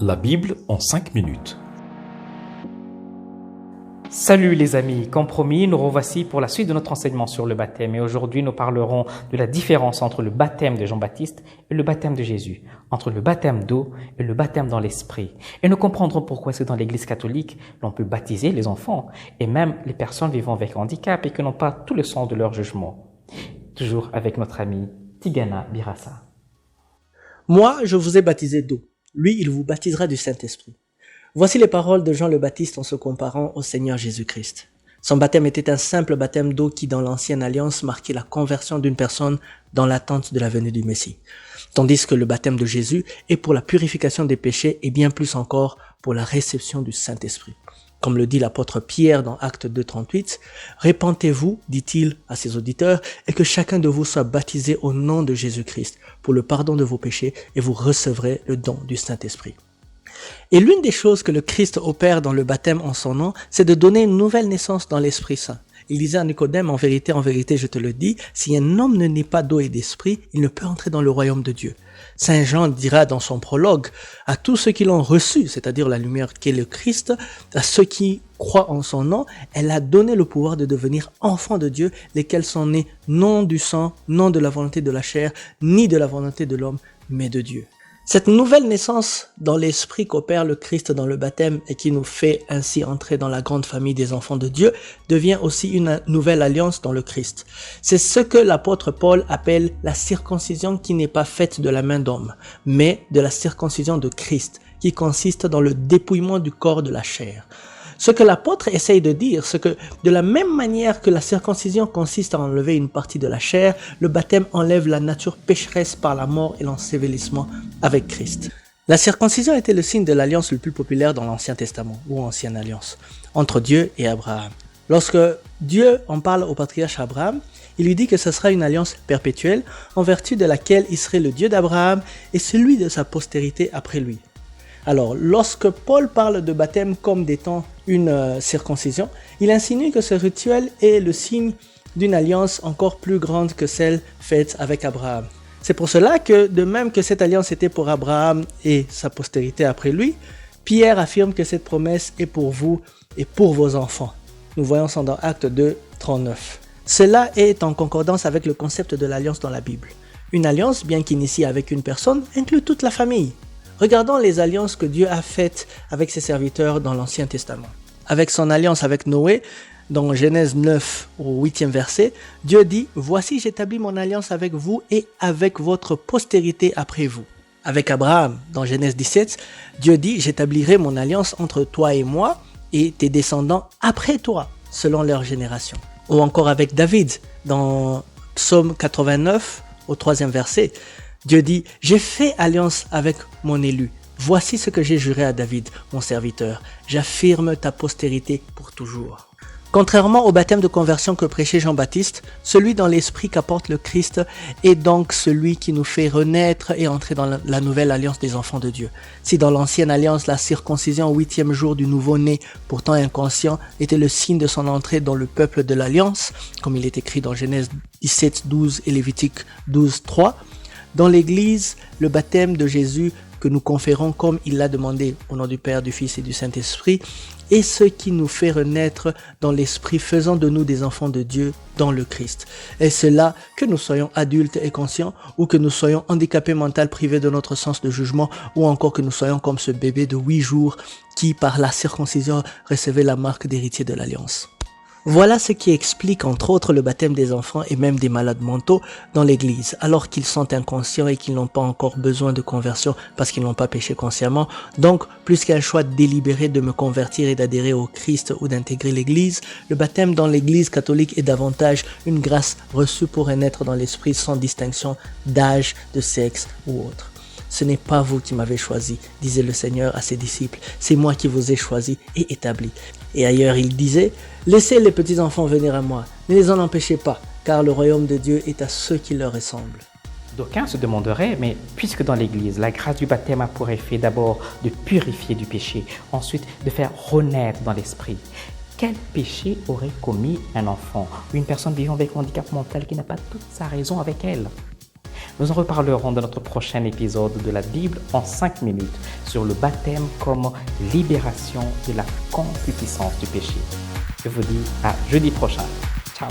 La Bible en 5 minutes. Salut les amis, comme promis, nous revoici pour la suite de notre enseignement sur le baptême et aujourd'hui nous parlerons de la différence entre le baptême de Jean-Baptiste et le baptême de Jésus, entre le baptême d'eau et le baptême dans l'esprit. Et nous comprendrons pourquoi c'est dans l'église catholique l'on peut baptiser les enfants et même les personnes vivant avec handicap et qui n'ont pas tout le sens de leur jugement. Toujours avec notre ami Tigana Birassa. Moi, je vous ai baptisé d'eau. Lui, il vous baptisera du Saint-Esprit. Voici les paroles de Jean le Baptiste en se comparant au Seigneur Jésus-Christ. Son baptême était un simple baptême d'eau qui, dans l'ancienne alliance, marquait la conversion d'une personne dans l'attente de la venue du Messie. Tandis que le baptême de Jésus est pour la purification des péchés et bien plus encore pour la réception du Saint-Esprit. Comme le dit l'apôtre Pierre dans Actes 2:38, « Répentez-vous, dit-il à ses auditeurs, et que chacun de vous soit baptisé au nom de Jésus-Christ pour le pardon de vos péchés, et vous recevrez le don du Saint-Esprit. » Et l'une des choses que le Christ opère dans le baptême en son nom, c'est de donner une nouvelle naissance dans l'Esprit Saint. Il disait à Nicodème, en vérité, je te le dis, si un homme ne naît pas d'eau et d'esprit, il ne peut entrer dans le royaume de Dieu. Saint Jean dira dans son prologue, à tous ceux qui l'ont reçu, c'est-à-dire la lumière qu'est le Christ, à ceux qui croient en son nom, elle a donné le pouvoir de devenir enfants de Dieu, lesquels sont nés non du sang, non de la volonté de la chair, ni de la volonté de l'homme, mais de Dieu. Cette nouvelle naissance dans l'esprit qu'opère le Christ dans le baptême et qui nous fait ainsi entrer dans la grande famille des enfants de Dieu devient aussi une nouvelle alliance dans le Christ. C'est ce que l'apôtre Paul appelle la circoncision qui n'est pas faite de la main d'homme, mais de la circoncision de Christ, qui consiste dans le dépouillement du corps de la chair. Ce que l'apôtre essaye de dire, c'est que de la même manière que la circoncision consiste à enlever une partie de la chair, le baptême enlève la nature pécheresse par la mort et l'ensevelissement avec Christ. La circoncision était le signe de l'alliance le plus populaire dans l'Ancien Testament, ou Ancienne Alliance, entre Dieu et Abraham. Lorsque Dieu en parle au patriarche Abraham, il lui dit que ce sera une alliance perpétuelle, en vertu de laquelle il serait le Dieu d'Abraham et celui de sa postérité après lui. Alors, lorsque Paul parle de baptême comme étant une circoncision, il insinue que ce rituel est le signe d'une alliance encore plus grande que celle faite avec Abraham. C'est pour cela que, de même que cette alliance était pour Abraham et sa postérité après lui, Pierre affirme que cette promesse est pour vous et pour vos enfants. Nous voyons ça dans Actes 2:39. Cela est en concordance avec le concept de l'alliance dans la Bible. Une alliance, bien qu'initiée avec une personne, inclut toute la famille. Regardons les alliances que Dieu a faites avec ses serviteurs dans l'Ancien Testament. Avec son alliance avec Noé, dans Genèse 9 au 8e verset, Dieu dit « Voici j'établis mon alliance avec vous et avec votre postérité après vous ». Avec Abraham, dans Genèse 17, Dieu dit « J'établirai mon alliance entre toi et moi et tes descendants après toi, selon leur génération ». Ou encore avec David, dans Psaume 89 au 3e verset, Dieu dit « J'ai fait alliance avec mon élu. Voici ce que j'ai juré à David, mon serviteur. J'affirme ta postérité pour toujours. » Contrairement au baptême de conversion que prêchait Jean-Baptiste, celui dans l'esprit qu'apporte le Christ est donc celui qui nous fait renaître et entrer dans la nouvelle alliance des enfants de Dieu. Si dans l'ancienne alliance, la circoncision au 8e jour du nouveau-né, pourtant inconscient, était le signe de son entrée dans le peuple de l'alliance, comme il est écrit dans Genèse 17:12 et Lévitique 12:3, dans l'Église, le baptême de Jésus que nous conférons comme il l'a demandé au nom du Père, du Fils et du Saint-Esprit est ce qui nous fait renaître dans l'Esprit, faisant de nous des enfants de Dieu dans le Christ. Et c'est là que nous soyons adultes et conscients ou que nous soyons handicapés mentaux, privés de notre sens de jugement ou encore que nous soyons comme ce bébé de 8 jours qui par la circoncision recevait la marque d'héritier de l'Alliance. Voilà ce qui explique entre autres le baptême des enfants et même des malades mentaux dans l'église, alors qu'ils sont inconscients et qu'ils n'ont pas encore besoin de conversion parce qu'ils n'ont pas péché consciemment. Donc, plus qu'un choix délibéré de me convertir et d'adhérer au Christ ou d'intégrer l'église, le baptême dans l'église catholique est davantage une grâce reçue pour renaître dans l'esprit sans distinction d'âge, de sexe ou autre. Ce n'est pas vous qui m'avez choisi, disait le Seigneur à ses disciples, c'est moi qui vous ai choisi et établi. Et ailleurs il disait, laissez les petits enfants venir à moi, ne les en empêchez pas, car le royaume de Dieu est à ceux qui leur ressemblent. D'aucuns se demanderaient, mais puisque dans l'Église, la grâce du baptême a pour effet d'abord de purifier du péché, ensuite de faire renaître dans l'esprit, quel péché aurait commis un enfant ou une personne vivant avec handicap mental qui n'a pas toute sa raison avec elle ? Nous en reparlerons dans notre prochain épisode de la Bible en 5 minutes sur le baptême comme libération de la concupiscence du péché. Je vous dis à jeudi prochain. Ciao.